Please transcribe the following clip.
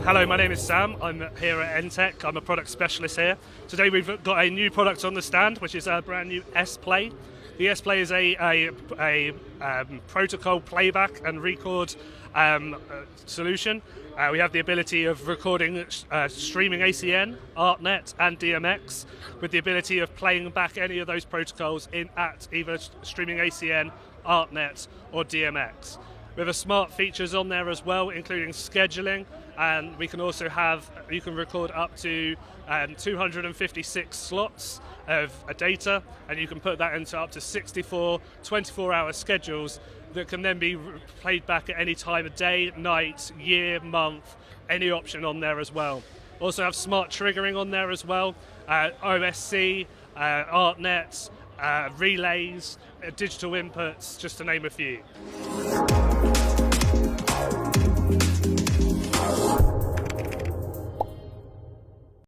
Hello, my name is Sam. I'm here at ENTTEC. I'm a product specialist here. Today we've got a new product on the stand, which is a brand new S-Play. The S-Play is a protocol playback and record solution. We have the ability of recording streaming ACN, ArtNet and DMX, with the ability of playing back any of those protocols at either streaming ACN, ArtNet or DMX. We have smart features on there as well, including scheduling, and we can also you can record up to 256 slots of data, and you can put that into up to 64 24-hour schedules that can then be played back at any time of day, night, year, month, any option on there as well. Also have smart triggering on there as well, OSC, ArtNet, relays, digital inputs, just to name a few.